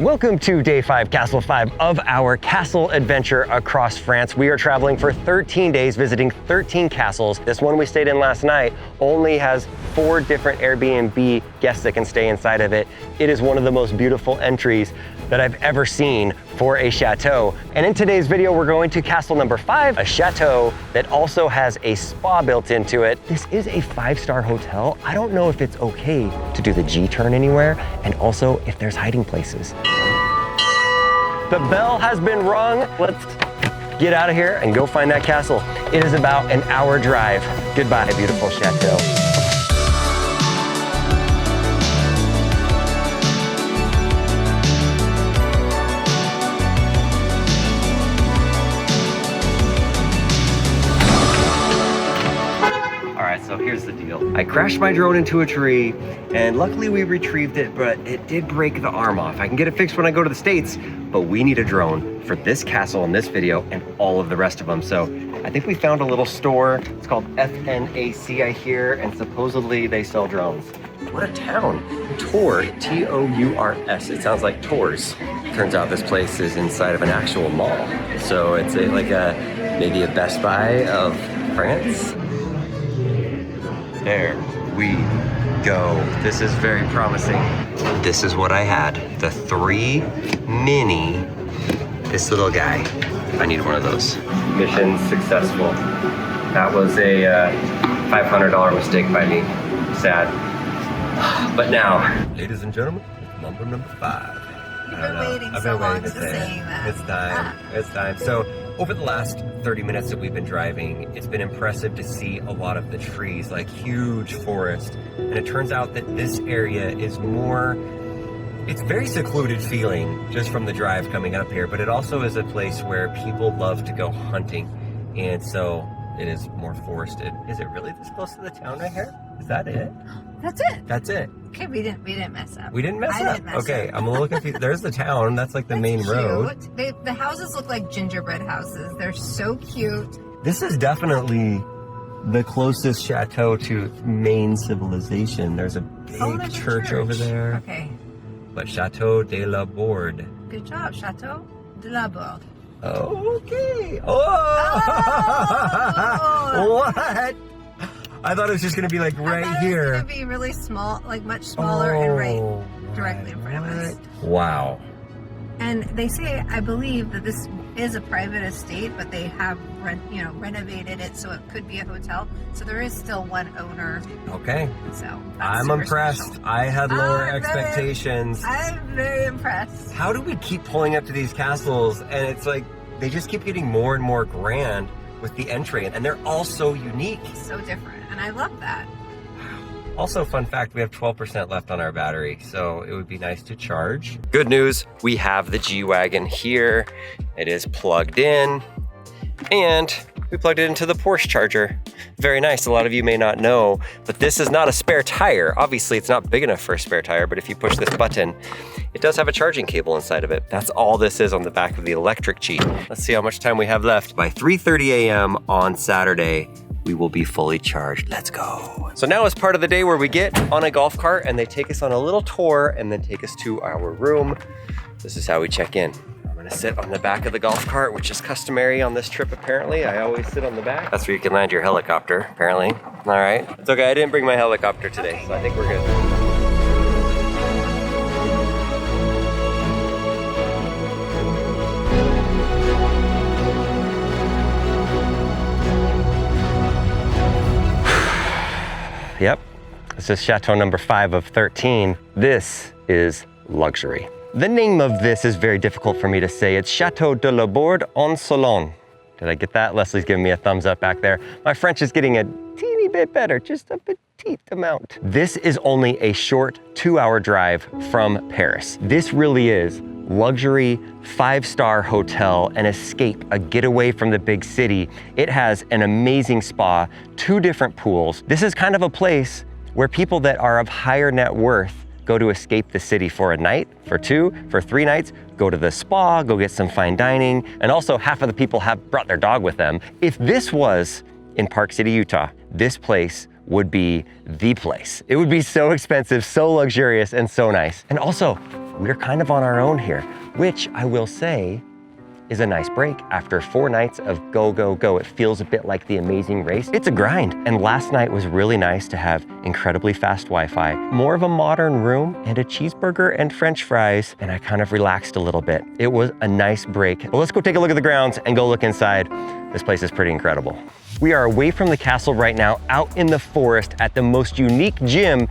Welcome to day 5, Castle 5 of our castle adventure across France. We are traveling for 13 days, visiting 13 castles. This one we stayed in last night only has 4 different Airbnb guests that can stay inside of it. It is one of the most beautiful entries that I've ever seen for a chateau. And in today's video, we're going to castle number 5, a chateau that also has a spa built into it. This is a 5-star hotel. I don't know if it's okay to do the G-turn anywhere, and also if there's hiding places. The bell has been rung. Let's get out of here and go find that castle. It is about an hour drive. Goodbye, beautiful chateau. So here's the deal. I crashed my drone into a tree and luckily we retrieved it, but it did break the arm off. I can get it fixed when I go to the States, but we need a drone for this castle in this video and all of the rest of them. So I think we found a little store. It's called FNAC, I hear, and supposedly they sell drones. What a town. Tour, T-O-U-R-S. It sounds like Tours. Turns out this place is inside of an actual mall. So it's maybe a Best Buy of France. There we go. This is very promising. This is what I had. The 3 Mini, this little guy. I need one of those. Mission successful. That was a $500 mistake by me. Sad. But now, ladies and gentlemen, it's number 5. You've been waiting so long to say that. It's time. It's time. So, over the last 30 minutes that we've been driving, it's been impressive to see a lot of the trees, like huge forest. And it turns out that this area is it's very secluded feeling just from the drive coming up here, but it also is a place where people love to go hunting. And so it is more forested. Is it really this close to the town right here? Is that it? That's it. That's it. Okay, we didn't mess up. We didn't mess up? Didn't mess okay, up. I'm a little confused. There's the town. That's like the main road. The houses look like gingerbread houses. They're so cute. This is definitely the closest chateau to main civilization. There's a big church over there. Okay. But Chateau de la Borde. Good job, Chateau de la Borde. Okay. Oh! What? I thought it was just gonna be like right here. It was gonna be really small, like much smaller, and right directly in front of us. Wow. And they say, I believe that this is a private estate, but they have renovated it so it could be a hotel. So there is still one owner. Okay. So I'm impressed. Special. I had lower expectations. I'm very impressed. How do we keep pulling up to these castles and it's like they just keep getting more and more grand with the entry, and they're all so unique. So different, and I love that. Also, fun fact, we have 12% left on our battery, so it would be nice to charge. Good news, we have the G-Wagon here. It is plugged in, and we plugged it into the Porsche charger. Very nice. A lot of you may not know, but this is not a spare tire. Obviously, it's not big enough for a spare tire, but if you push this button, it does have a charging cable inside of it. That's all this is on the back of the electric Jeep. Let's see how much time we have left. By 3:30 a.m. on Saturday, we will be fully charged. Let's go. So now is part of the day where we get on a golf cart and they take us on a little tour and then take us to our room. This is how we check in. I'm gonna sit on the back of the golf cart, which is customary on this trip apparently. I always sit on the back. That's where you can land your helicopter, apparently. All right, it's okay, I didn't bring my helicopter today, so I think we're good. Yep, this is Chateau number 5 of 13. This is luxury. The name of this is very difficult for me to say. It's Chateau de la Borde en Salon. Did I get that? Leslie's giving me a thumbs up back there. My French is getting a teeny bit better, just a petite amount. This is only a short 2-hour drive from Paris. This really is luxury 5-star hotel, an escape, a getaway from the big city. It has an amazing spa, 2 different pools. This is kind of a place where people that are of higher net worth go to escape the city for a night, for 2, for 3 nights, go to the spa, go get some fine dining, and also half of the people have brought their dog with them. If this was in Park City, Utah, this place would be the place. It would be so expensive, so luxurious, and so nice. And also, we're kind of on our own here, which I will say is a nice break. After 4 nights of go, go, go, it feels a bit like the Amazing Race. It's a grind. And last night was really nice to have incredibly fast Wi-Fi, more of a modern room, and a cheeseburger and French fries, and I kind of relaxed a little bit. It was a nice break. Well, let's go take a look at the grounds and go look inside. This place is pretty incredible. We are away from the castle right now, out in the forest at the most unique gym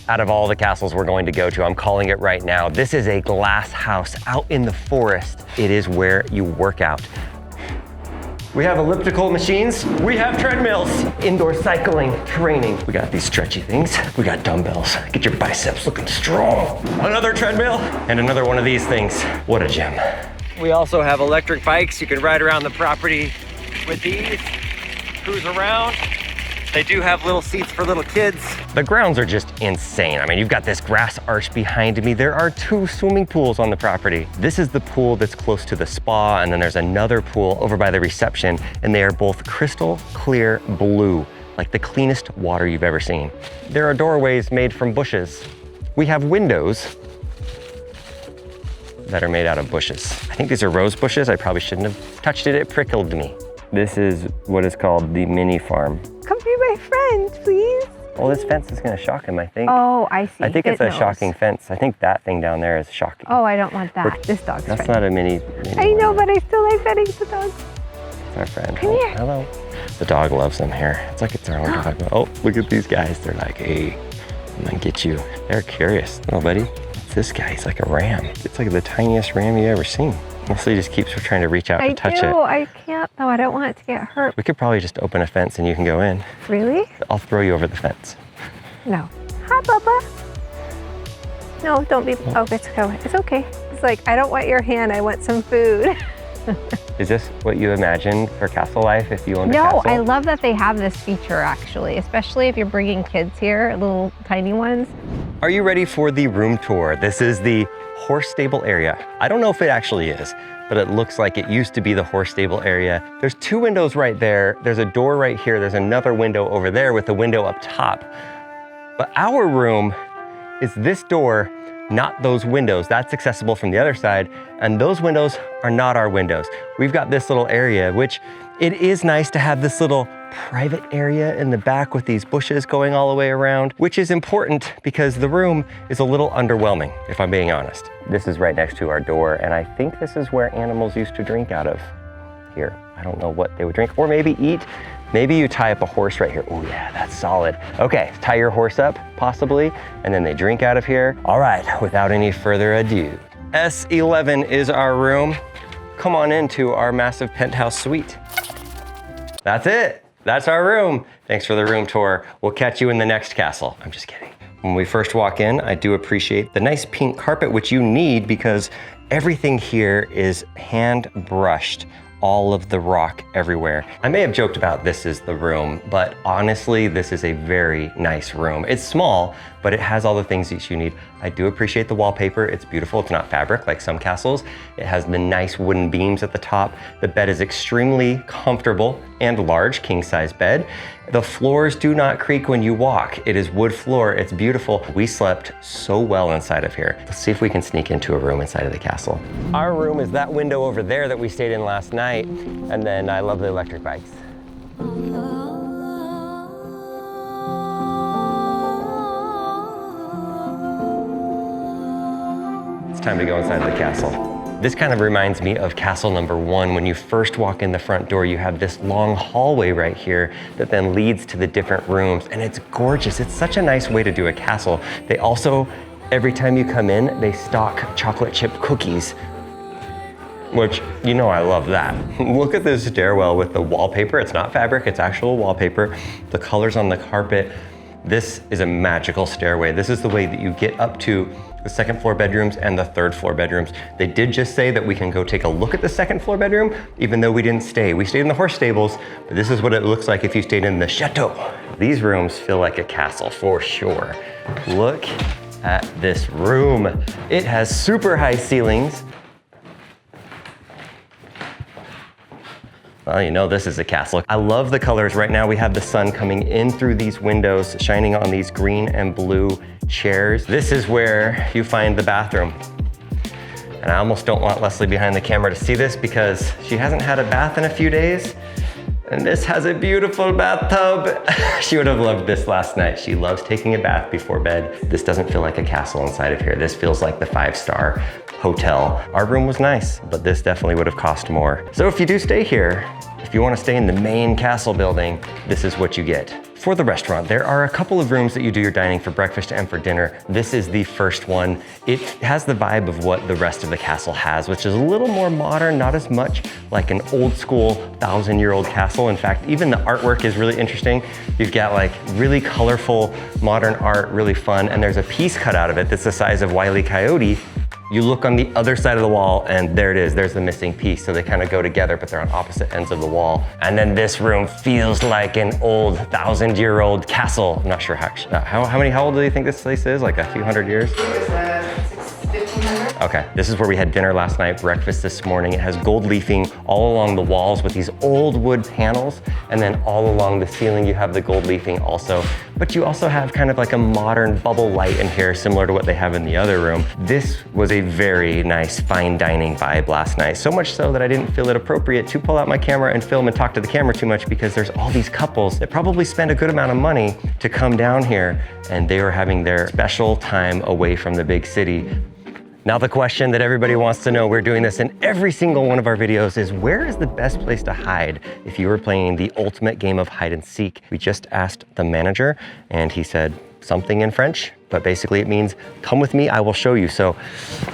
out of all the castles we're going to go to. I'm calling it right now. This is a glass house out in the forest. It is where you work out. We have elliptical machines. We have treadmills, indoor cycling, training. We got these stretchy things. We got dumbbells. Get your biceps looking strong. Another treadmill and another one of these things. What a gym. We also have electric bikes. You can ride around the property with these, cruise around. They do have little seats for little kids. The grounds are just insane. I mean, you've got this grass arch behind me. There are 2 swimming pools on the property. This is the pool that's close to the spa, and then there's another pool over by the reception, and they are both crystal clear blue, like the cleanest water you've ever seen. There are doorways made from bushes. We have windows that are made out of bushes. I think these are rose bushes. I probably shouldn't have touched it. It prickled me. This is what is called the mini farm. Come be my friend, please. Well, this fence is gonna shock him, I think. Oh, I see. I think it's a shocking fence. I think that thing down there is shocking. Oh, I don't want that. This dog's That's friend. not a mini I know, but I still like petting the dog. It's our friend. Come here. Hello. The dog loves them here. It's like it's our own dog. Oh, look at these guys. They're like, hey, I'm gonna get you. They're curious. Oh, buddy, it's this guy. He's like a ram. It's like the tiniest ram you ever seen. Leslie just keeps trying to reach out to touch it. I can't though. I don't want it to get hurt. We could probably just open a fence and you can go in. Really? I'll throw you over the fence. No. Hi, Bubba. No, don't be. Oh, it's okay. It's like, I don't want your hand. I want some food. Is this what you imagined for castle life if you owned a castle? No, I love that they have this feature actually, especially if you're bringing kids here, little tiny ones. Are you ready for the room tour? This is the horse stable area. I don't know if it actually is, but it looks like it used to be the horse stable area. There's 2 windows right there. There's a door right here. There's another window over there with a window up top. But our room is this door, not those windows. That's accessible from the other side, and those windows are not our windows. We've got this little area, which it is nice to have this little private area in the back with these bushes going all the way around, which is important because the room is a little underwhelming, if I'm being honest. This is right next to our door, and I think this is where animals used to drink out of here. I don't know what they would drink, or maybe eat. Maybe you tie up a horse right here. Oh yeah, that's solid. Okay, tie your horse up, possibly, and then they drink out of here. All right, without any further ado, S11 is our room. Come on into our massive penthouse suite. That's it. That's our room. Thanks for the room tour. We'll catch you in the next castle. I'm just kidding. When we first walk in, I do appreciate the nice pink carpet, which you need because everything here is hand brushed. All of the rock everywhere. I may have joked about this is the room, but honestly, this is a very nice room. It's small, but it has all the things that you need. I do appreciate the wallpaper. It's beautiful. It's not fabric like some castles. It has the nice wooden beams at the top. The bed is extremely comfortable and large, king size bed. The floors do not creak when you walk. It is wood floor. It's beautiful. We slept so well inside of here. Let's see if we can sneak into a room inside of the castle. Our room is that window over there that we stayed in last night. And then I love the electric bikes. It's time to go inside the castle. This kind of reminds me of castle number 1. When you first walk in the front door, you have this long hallway right here that then leads to the different rooms, and it's gorgeous. It's such a nice way to do a castle. They also, every time you come in, they stock chocolate chip cookies, which, you know, I love that. Look at this stairwell with the wallpaper. It's not fabric, it's actual wallpaper. The colors on the carpet. This is a magical stairway. This is the way that you get up to the 2nd floor bedrooms and the 3rd floor bedrooms. They did just say that we can go take a look at the 2nd floor bedroom, even though we didn't stay. We stayed in the horse stables, but this is what it looks like if you stayed in the Chateau. These rooms feel like a castle for sure. Look at this room. It has super high ceilings. Well, you know this is a castle. I love the colors. Right now we have the sun coming in through these windows, shining on these green and blue chairs. This is where you find the bathroom. And I almost don't want Leslie behind the camera to see this because she hasn't had a bath in a few days. And this has a beautiful bathtub. She would have loved this last night. She loves taking a bath before bed. This doesn't feel like a castle inside of here. This feels like the 5-star hotel. Our room was nice, but this definitely would have cost more. So if you do stay here, if you want to stay in the main castle building, this is what you get. For the restaurant, there are a couple of rooms that you do your dining for breakfast and for dinner. This is the first one. It has the vibe of what the rest of the castle has, which is a little more modern, not as much like an old school 1,000-year-old castle. In fact, even the artwork is really interesting. You've got like really colorful modern art, really fun, and there's a piece cut out of it that's the size of Wile E. Coyote. You look on the other side of the wall and there it is, there's the missing piece. So they kind of go together, but they're on opposite ends of the wall. And then this room feels like an old 1,000-year-old castle. I'm not sure how old do you think this place is? Like a few hundred years? 1500. Okay, this is where we had dinner last night, breakfast this morning. It has gold leafing all along the walls with these old wood panels. And then all along the ceiling, you have the gold leafing also. But you also have kind of like a modern bubble light in here, similar to what they have in the other room. This was a very nice fine dining vibe last night. So much so that I didn't feel it appropriate to pull out my camera and film and talk to the camera too much because there's all these couples that probably spend a good amount of money to come down here and they were having their special time away from the big city. Now the question that everybody wants to know, we're doing this in every single one of our videos, is where is the best place to hide if you were playing the ultimate game of hide and seek? We just asked the manager and he said something in French, but basically it means, come with me, I will show you. So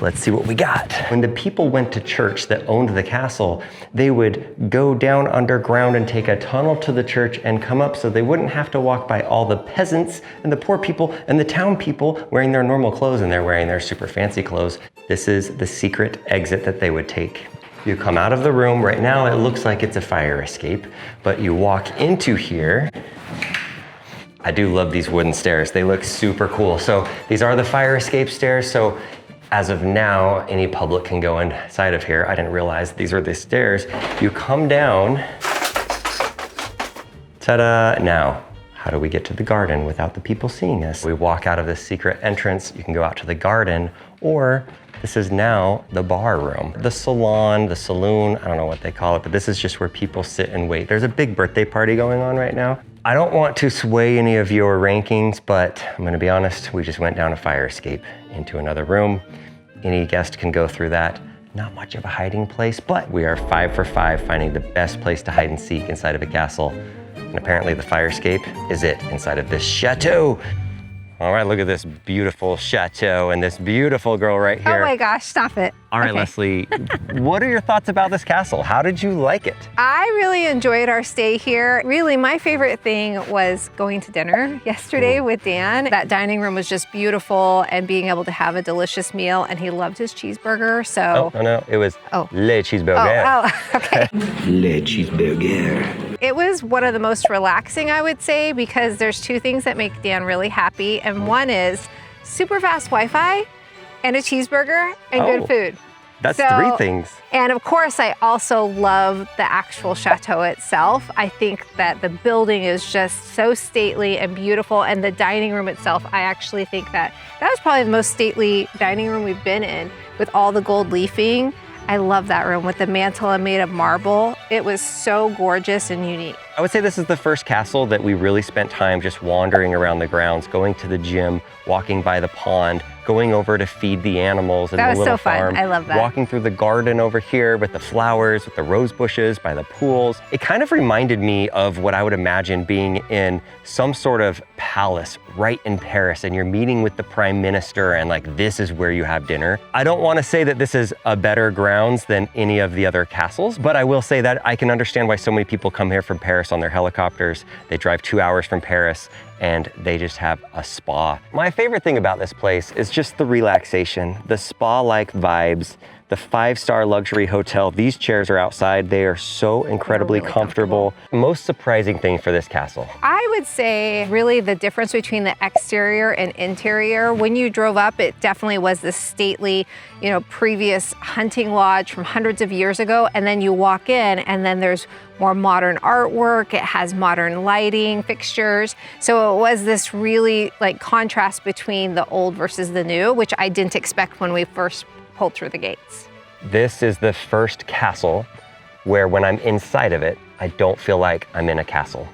let's see what we got. When the people went to church that owned the castle, they would go down underground and take a tunnel to the church and come up so they wouldn't have to walk by all the peasants and the poor people and the town people wearing their normal clothes and they're wearing their super fancy clothes. This is the secret exit that they would take. You come out of the room. Right now it looks like it's a fire escape, but you walk into here. I do love these wooden stairs. They look super cool. So these are the fire escape stairs. So as of now, any public can go inside of here. I didn't realize these are the stairs. You come down, ta-da. Now, how do we get to the garden without the people seeing us? We walk out of this secret entrance. You can go out to the garden, or this is now the bar room. The salon, the saloon, I don't know what they call it, but this is just where people sit and wait. There's a big birthday party going on right now. I don't want to sway any of your rankings, but I'm gonna be honest, we just went down a fire escape into another room. Any guest can go through that. Not much of a hiding place, but we are 5 for 5 finding the best place to hide and seek inside of a castle. And apparently the fire escape is it inside of this chateau. All right, look at this beautiful chateau and this beautiful girl right here. Oh my gosh, stop it. All right, Okay. Leslie, what are your thoughts about this castle? How did you like it? I really enjoyed our stay here. Really, my favorite thing was going to dinner yesterday with Dan. That dining room was just beautiful and being able to have a delicious meal, and he loved his cheeseburger, so. Oh, no, it was Oh. le cheeseburger. Oh, okay. Le cheeseburger. It was one of the most relaxing, I would say, because there's two things that make Dan really happy, and one is super fast Wi-Fi and a cheeseburger and good food. That's So- 3 things. And of course, I also love the actual chateau itself. I think that the building is just so stately and beautiful, and the dining room itself, I actually think that was probably the most stately dining room we've been in, with all the gold leafing. I love that room with the mantle made of marble. It was so gorgeous and unique. I would say this is the first castle that we really spent time just wandering around the grounds, going to the gym, walking by the pond, going over to feed the animals in That the was little so fun. farm. I love that. Walking through the garden over here with the flowers, with the rose bushes, by the pools. It kind of reminded me of what I would imagine being in some sort of palace right in Paris, and you're meeting with the prime minister and like this is where you have dinner. I don't want to say that this is a better grounds than any of the other castles, but I will say that I can understand why so many people come here from Paris on their helicopters. They drive 2 hours from Paris and they just have a spa. My favorite thing about this place is just the relaxation, the spa-like vibes, the 5-star luxury hotel. These chairs are outside. They are so incredibly really comfortable. Most surprising thing for this castle. I would say really the difference between the exterior and interior. When you drove up, it definitely was this stately, previous hunting lodge from hundreds of years ago. And then you walk in and then there's more modern artwork. It has modern lighting, fixtures. So So it was this really like contrast between the old versus the new, which I didn't expect when we first pulled through the gates. This is the first castle where when I'm inside of it, I don't feel like I'm in a castle.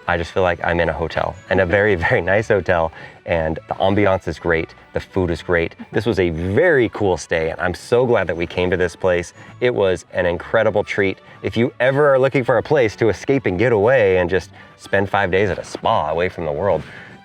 I just feel like I'm in a hotel, and a very, very nice hotel. And the ambiance is great. The food is great. This was a very cool stay, and I'm so glad that we came to this place. It was an incredible treat. If you ever are looking for a place to escape and get away and just spend 5 days at a spa away from the world,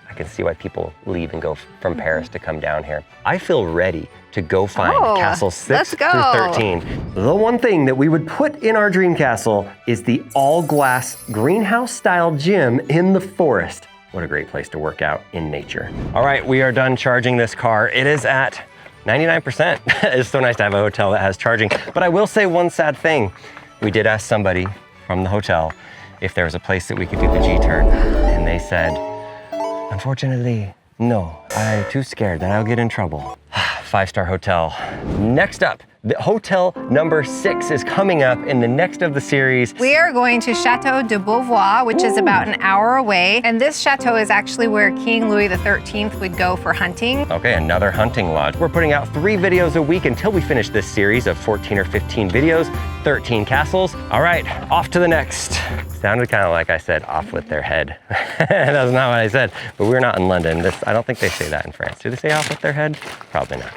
I can see why people leave and go from Paris to come down here. I feel ready to go find castles 6 through 13. The one thing that we would put in our dream castle is the all-glass greenhouse-style gym in the forest. What a great place to work out in nature. All right, we are done charging this car. It is at 99%. It's so nice to have a hotel that has charging. But I will say one sad thing. We did ask somebody from the hotel if there was a place that we could do the G-turn, and they said, unfortunately, no, I'm too scared that I'll get in trouble. 5-star hotel. Next up, the hotel number 6 is coming up in the next of the series. We are going to Chateau de Beauvoir, which is about an hour away. And this chateau is actually where King Louis XIII would go for hunting. Okay, another hunting lodge. We're putting out 3 videos a week until we finish this series of 14 or 15 videos, 13 castles. All right, off to the next. Sounded kind of like I said off with their head. That's not what I said, but we're not in London. I don't think they say that in France. Do they say off with their head? Probably not.